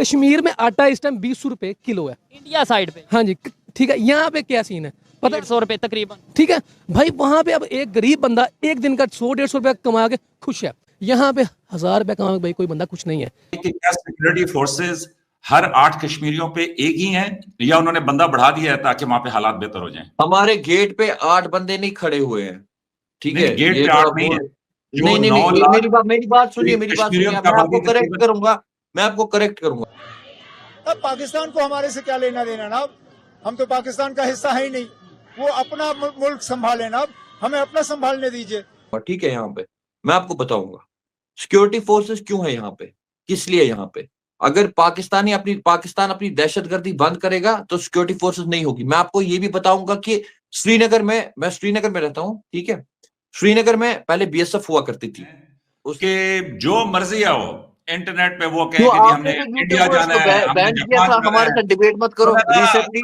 कश्मीर में आटा इस टाइम 20 रुपए किलो है इंडिया साइड पे हाँ जी ठीक है। यहाँ पे क्या सीन है पता 150 रुपए तकरीबन। ठीक है भाई, वहां पे अब एक गरीब बंदा एक दिन का 100-150 रुपया कमा के खुश है, यहाँ पे 1000 रुपया कमा के भाई कोई बंदा खुश नहीं है। कि क्या सिक्योरिटी फोर्सेस हर 8 कश्मीरियों पे एक ही हैं या उन्होंने बंदा बढ़ा दिया है ताकि वहां पे हालात बेहतर हो जाएं? हमारे गेट पे 8 बंदे नहीं खड़े हुए हैं, ठीक है? गेट ये पे तो 8 आप नहीं है, जो नहीं नहीं 9 नहीं, लाख मेरी बात सुनिए, मैं आपको करेक्ट करूंगा, अब पाकिस्तान को हमारे से क्या लेना देना ना, हम तो पाकिस्तान का हिस्सा है ही नहीं, वो अपना मुल्क संभाले ना, अपना संभालने दीजिए। ठीक है। यहाँ पे मैं आपको बताऊंगा सिक्योरिटी फोर्सेस क्यों है यहाँ पे, किस लिए यहाँ पे। अगर पाकिस्तान अपनी दहशतगर्दी बंद करेगा तो सिक्योरिटी फोर्सेस नहीं होगी। मैं आपको ये भी बताऊंगा कि श्रीनगर में, मैं श्रीनगर में रहता हूँ, ठीक है? श्रीनगर में पहले बीएसएफ हुआ करती थी, उसके जो मर्जी आओ इंटरनेट पे वो कहे कि हमने इंडिया जाना है, हमने जापान जाना हमारे है। साथ डिबेट मत करो। रिसेंटली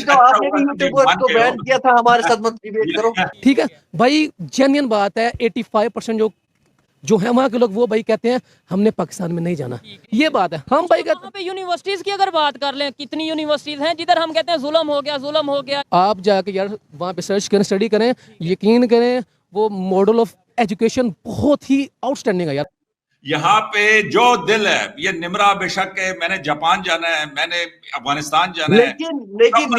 तो आपने भी यूट्यूबर्स को बैन किया था, हमारे साथ मत डिबेट करो। ठीक है भाई, जेन्युइन बात है। 85% जो है वहाँ के लोग वो भाई कहते हैं हमने पाकिस्तान में नहीं जाना, ये बात है। हम भाई कहते वहाँ पे यूनिवर्सिटीज की अगर बात कर लें, कितनी यूनिवर्सिटीज हैं जिधर हम कहते हैं जुल्म हो गया। आप जाके यार वहाँ पे सर्च करें, स्टडी करें, यकीन करें वो मॉडल ऑफ एजुकेशन बहुत ही आउटस्टैंडिंग है यार। यहाँ पे जो दिल है, ये निमरा बेशक है, मैंने जापान जाना है, मैंने अफगानिस्तान जाना है, लेकिन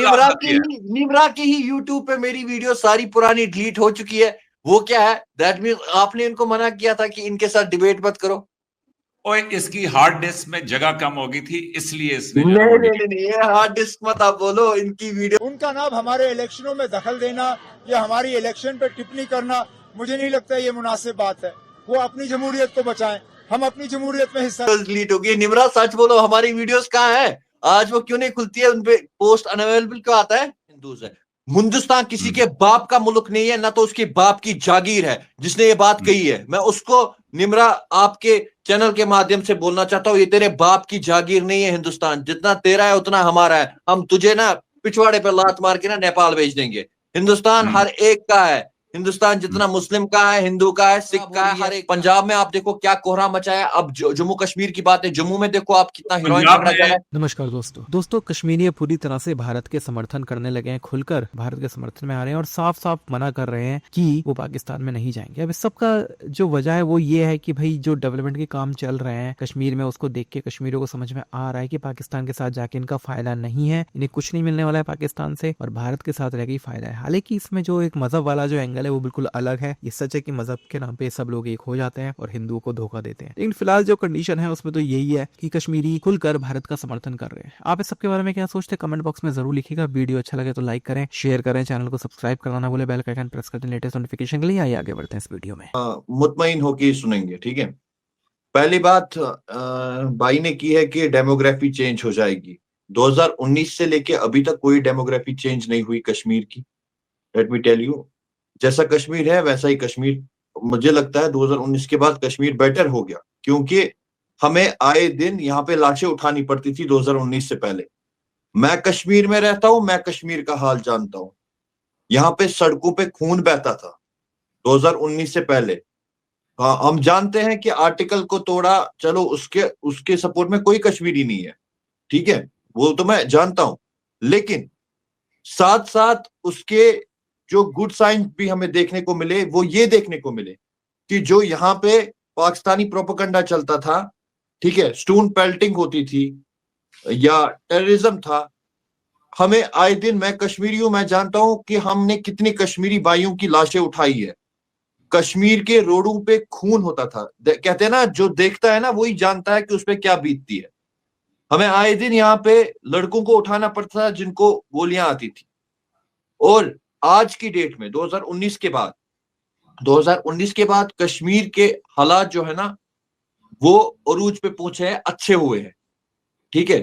निमरा की ही यूट्यूब पे मेरी वीडियो सारी पुरानी डिलीट हो चुकी है। वो क्या है, दैट मीन आपने इनको मना किया था कि इनके साथ डिबेट मत करो। ओए इसकी हार्ड डिस्क में जगह कम हो गई थी इसलिए इसने नहीं, ये हार्ड डिस्क मत आप बोलो, इनकी वीडियो। उनका नाम हमारे इलेक्शनों में दखल देना या हमारी इलेक्शन पे टिप्पणी करना, मुझे नहीं लगता ये मुनासिब बात है। वो अपनी जमहूरियत को बचाएं, हम अपनी जमहूरियत में हिस्सा। डिलीट हो गई। निमरा सच बोलो, हमारी वीडियोस कहाँ है आज? वो क्यों नहीं खुलती है? उनपे पोस्ट अनअवेलेबल क्यों आता है? हिंदूज है। हिंदुस्तान किसी के बाप का मुल्क नहीं है, ना तो उसके बाप की जागीर है। जिसने ये बात कही है, मैं उसको निमरा आपके चैनल के माध्यम से बोलना चाहता हूँ, ये तेरे बाप की जागीर नहीं है। हिंदुस्तान जितना तेरा है उतना हमारा है। हम तुझे ना पिछवाड़े पे लात मार के ना नेपाल भेज देंगे। हिंदुस्तान हर एक का है। हिंदुस्तान जितना मुस्लिम का है, हिंदू का है, सिख का है, हर एक। पंजाब में आप देखो क्या कोहराम मचाया। अब जम्मू कश्मीर की बात है, जम्मू में देखो आप कितना हीरोइन झगड़ा चला है। नमस्कार दोस्तों कश्मीरी पूरी तरह से भारत के समर्थन करने लगे हैं, खुलकर भारत के समर्थन में आ रहे हैं और साफ साफ मना कर रहे हैं कि वो पाकिस्तान में नहीं जाएंगे। अब इस सबका जो वजह है वो ये है कि भाई जो डेवलपमेंट के काम चल रहे हैं कश्मीर में, उसको देख के कश्मीरियों को समझ में आ रहा है कि पाकिस्तान के साथ जाके इनका फायदा नहीं है, इन्हें कुछ नहीं मिलने वाला है पाकिस्तान से, और भारत के साथ रह के फायदा है। हालांकि इसमें जो एक मजहब वाला जो एंगल है वो बिल्कुल अलग है। ये सच है कि मजहब के नाम पे सब लोग एक हो जाते हैं और हिंदुओं को धोखा देते हैं, लेकिन फिलहाल जो कंडीशन है उसमें तो यही है कि कश्मीरी खुलकर भारत का समर्थन कर रहे हैं। आप इस सबके बारे में क्या सोचते हैं कमेंट बॉक्स में जरूर लिखिएगा। वीडियो अच्छा लगे तो लाइक करें, शेयर करें, चैनल को सब्सक्राइब करना ना भूले, बेल का आइकन प्रेस कर दें लेटेस्ट नोटिफिकेशन के लिए। आइए आगे बढ़ते हैं इस वीडियो में। मुतमईन होकर सुनेंगे, ठीक है? पहली बात भाई ने की है कि डेमोग्राफी चेंज हो जाएगी। 2019 से लेके अभी तक कोई डेमोग्राफी चेंज नहीं हुई कश्मीर की। लेट मी टेल यू, जैसा कश्मीर है वैसा ही कश्मीर। मुझे लगता है 2019 के बाद कश्मीर बेटर हो गया, क्योंकि हमें आए दिन यहाँ पे लाशें उठानी पड़ती थी 2019 से पहले। मैं कश्मीर में रहता हूं, मैं कश्मीर का हाल जानता हूं। यहाँ पे सड़कों पे खून बहता था 2019 से पहले। हाँ, हम जानते हैं कि आर्टिकल को तोड़ा, चलो उसके सपोर्ट में कोई कश्मीरी नहीं है, ठीक है, वो तो मैं जानता हूं। लेकिन साथ साथ उसके जो गुड साइन भी हमें देखने को मिले, वो ये देखने को मिले कि जो यहाँ पे पाकिस्तानी प्रोपेगेंडा चलता था, ठीक है, स्टोन पेल्टिंग होती थी या टेररिज्म था, हमें आए दिन, मैं कश्मीरी हूं, मैं जानता हूं कि हमने कितनी कश्मीरी भाइयों की लाशें उठाई है। कश्मीर के रोडों पे खून होता था। कहते हैं ना, जो देखता है ना वही जानता है कि उस पर क्या बीतती है। हमें आए दिन यहाँ पे लड़कों को उठाना पड़ता था जिनको गोलियां आती थी। और आज की डेट में 2019 के बाद कश्मीर के हालात जो है ना वो अरूज पे पहुंचे हैं, अच्छे हुए हैं, ठीक है?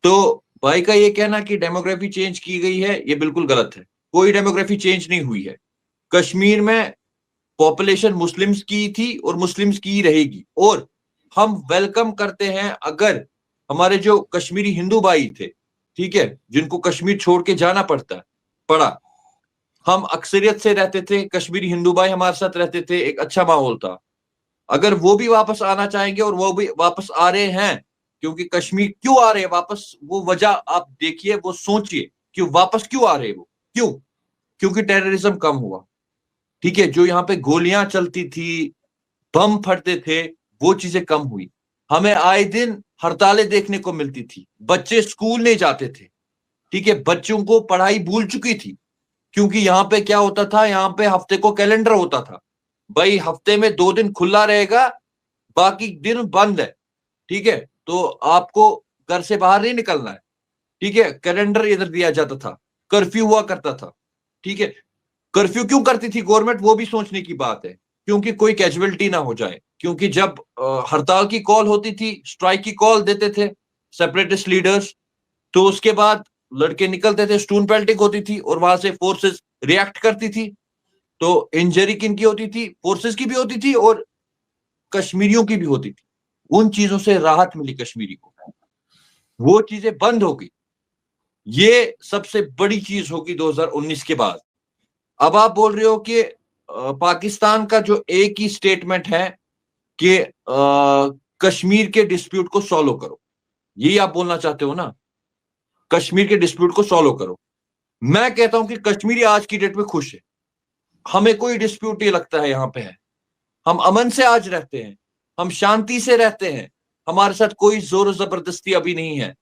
तो भाई का ये कहना कि डेमोग्राफी चेंज की गई है, ये बिल्कुल गलत है। कोई डेमोग्राफी चेंज नहीं हुई है। कश्मीर में पॉपुलेशन मुस्लिम्स की थी और मुस्लिम्स की रहेगी। और हम वेलकम करते हैं अगर हमारे जो कश्मीरी हिंदू भाई थे, ठीक है, जिनको कश्मीर छोड़ के जाना पड़ा, हम अक्सरियत से रहते थे, कश्मीरी हिंदू भाई हमारे साथ रहते थे, एक अच्छा माहौल था। अगर वो भी वापस आना चाहेंगे और वो भी वापस आ रहे हैं क्योंकि कश्मीर क्यों आ रहे हैं वापस, वो वजह आप देखिए, वो सोचिए कि वापस क्यों आ रहे हैं वो, क्यों? क्योंकि टेररिज्म कम हुआ, ठीक है, जो यहाँ पे गोलियां चलती थी, बम फटते थे, वो चीजें कम हुई। हमें आए दिन हड़तालें देखने को मिलती थी, बच्चे स्कूल नहीं जाते थे, ठीक है, बच्चों को पढ़ाई भूल चुकी थी, क्योंकि यहाँ पे क्या होता था, यहाँ पे हफ्ते को कैलेंडर होता था, भाई हफ्ते में 2 दिन खुला रहेगा, बाकी दिन बंद है, ठीक है, तो आपको घर से बाहर नहीं निकलना है, ठीक है, कैलेंडर इधर दिया जाता था, कर्फ्यू हुआ करता था, ठीक है। कर्फ्यू क्यों करती थी गवर्नमेंट, वो भी सोचने की बात है, क्योंकि कोई कैजुअलिटी ना हो जाए, क्योंकि जब हड़ताल की कॉल होती थी, स्ट्राइक की कॉल देते थे सेपरेटिस्ट लीडर्स, तो उसके बाद लड़के निकलते थे, स्टून पेल्टिंग होती थी और वहां से फोर्सेस रिएक्ट करती थी, तो इंजरी किनकी होती थी, फोर्सेस की भी होती थी और कश्मीरियों की भी होती थी। उन चीजों से राहत मिली कश्मीरी को, वो चीजें बंद हो गई, ये सबसे बड़ी चीज होगी 2019 के बाद। अब आप बोल रहे हो कि पाकिस्तान का जो एक ही स्टेटमेंट है कि कश्मीर के डिस्प्यूट को सॉल्व करो, यही आप बोलना चाहते हो ना, कश्मीर के डिस्प्यूट को सॉल्व करो। मैं कहता हूं कि कश्मीरी आज की डेट में खुश है, हमें कोई डिस्प्यूट नहीं लगता है, यहां पे है, हम अमन से आज रहते हैं, हम शांति से रहते हैं, हमारे साथ कोई जोर जबरदस्ती अभी नहीं है।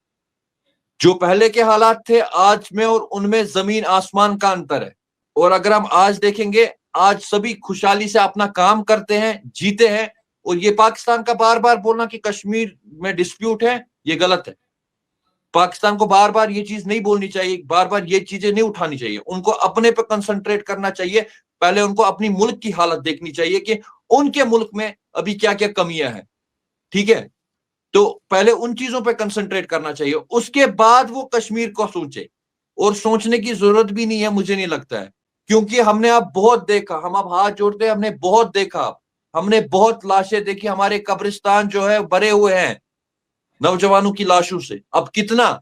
जो पहले के हालात थे आज में और उनमें जमीन आसमान का अंतर है, और अगर हम आज देखेंगे, आज सभी खुशहाली से अपना काम करते हैं, जीते हैं, और ये पाकिस्तान का बार बार बोलना कि कश्मीर में डिस्प्यूट है, ये गलत है। पाकिस्तान को बार बार ये चीज नहीं बोलनी चाहिए, बार बार ये चीजें नहीं उठानी चाहिए, उनको अपने पे कंसंट्रेट करना चाहिए, पहले उनको अपनी मुल्क की हालत देखनी चाहिए कि उनके मुल्क में अभी क्या क्या कमियां हैं, ठीक है, तो पहले उन चीजों पे कंसंट्रेट करना चाहिए, उसके बाद वो कश्मीर को सोचे, और सोचने की जरूरत भी नहीं है मुझे नहीं लगता है, क्योंकि हमने अब बहुत देखा, हम अब हाथ जोड़ते हैं, हमने बहुत देखा, हमने बहुत लाशें देखी, हमारे कब्रिस्तान जो है भरे हुए हैं नौजवानों की लाशों से, अब कितना।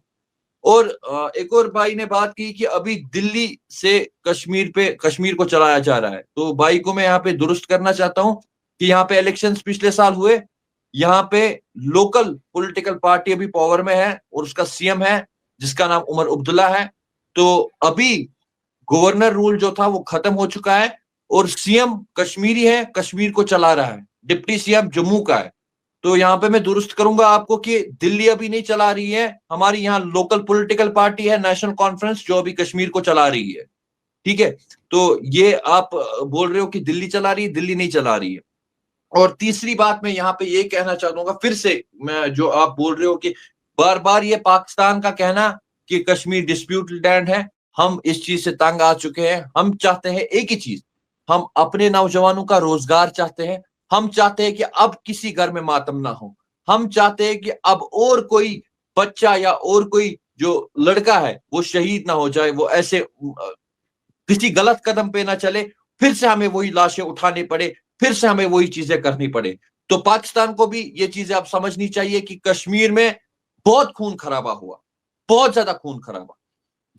और एक और भाई ने बात की कि अभी दिल्ली से कश्मीर को चलाया जा रहा है, तो भाई को मैं यहाँ पे दुरुस्त करना चाहता हूँ कि यहाँ पे इलेक्शंस पिछले साल हुए, यहाँ पे लोकल पॉलिटिकल पार्टी अभी पावर में है और उसका सीएम है जिसका नाम उमर अब्दुल्ला है, तो अभी गवर्नर रूल जो था वो खत्म हो चुका है और सीएम कश्मीरी है, कश्मीर को चला रहा है, डिप्टी सीएम जम्मू का है। तो यहाँ पे मैं दुरुस्त करूंगा आपको कि दिल्ली अभी नहीं चला रही है, हमारी यहाँ लोकल पॉलिटिकल पार्टी है नेशनल कॉन्फ्रेंस जो अभी कश्मीर को चला रही है, ठीक है। तो ये आप बोल रहे हो कि दिल्ली चला रही है, दिल्ली नहीं चला रही है। और तीसरी बात मैं यहाँ पे ये कहना चाहूंगा, फिर से मैं, जो आप बोल रहे हो कि बार बार ये पाकिस्तान का कहना कि कश्मीर डिस्प्यूट लैंड है, हम इस चीज से तंग आ चुके हैं। हम चाहते हैं एक ही चीज, हम अपने नौजवानों का रोजगार चाहते हैं, हम चाहते हैं कि अब किसी घर में मातम ना हो, हम चाहते हैं कि अब और कोई बच्चा या और कोई जो लड़का है वो शहीद ना हो जाए, वो ऐसे किसी गलत कदम पे ना चले, फिर से हमें वही लाशें उठानी पड़े, फिर से हमें वही चीजें करनी पड़े। तो पाकिस्तान को भी ये चीजें आप समझनी चाहिए कि कश्मीर में बहुत खून खराबा हुआ, बहुत ज्यादा खून खराबा,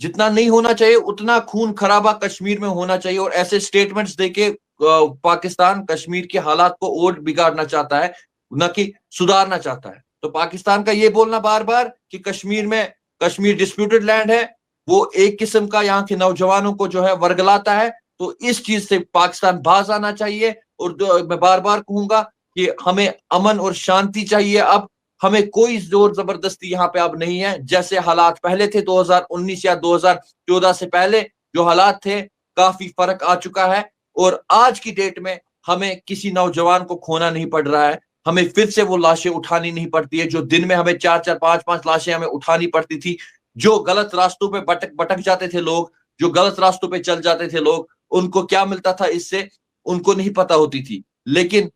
जितना नहीं होना चाहिए उतना खून खराबा कश्मीर में होना चाहिए। और ऐसे स्टेटमेंट्स देके पाकिस्तान कश्मीर के हालात को और बिगाड़ना चाहता है, न कि सुधारना चाहता है। तो पाकिस्तान का ये बोलना बार बार कि कश्मीर डिस्प्यूटेड लैंड है, वो एक किस्म का यहाँ के नौजवानों को जो है वर्गलाता है। तो इस चीज से पाकिस्तान बाज आना चाहिए। और मैं बार बार कहूंगा कि हमें अमन और शांति चाहिए, अब हमें कोई जोर जबरदस्ती यहाँ पे अब नहीं है। जैसे हालात पहले थे 2019 या 2014 से पहले जो हालात थे, काफी फर्क आ चुका है। और आज की डेट में हमें किसी नौजवान को खोना नहीं पड़ रहा है, हमें फिर से वो लाशें उठानी नहीं पड़ती है जो दिन में हमें 4-4, 5-5 लाशें हमें उठानी पड़ती थी। जो गलत रास्तों पे भटक जाते थे लोग, जो गलत रास्तों पे चल जाते थे लोग, उनको क्या मिलता था इससे उनको नहीं पता होती थी। लेकिन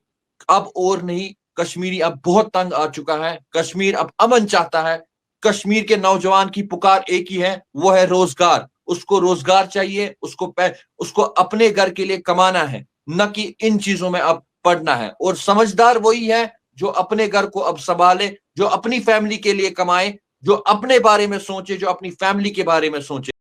अब और नहीं, कश्मीरी अब बहुत तंग आ चुका है, कश्मीर अब अमन चाहता है। कश्मीर के नौजवान की पुकार एक ही है, वो है रोजगार। उसको रोजगार चाहिए, उसको अपने घर के लिए कमाना है, न कि इन चीजों में अब पड़ना है। और समझदार वही है जो अपने घर को अब संभाले, जो अपनी फैमिली के लिए कमाए, जो अपने बारे में सोचे, जो अपनी फैमिली के बारे में सोचे।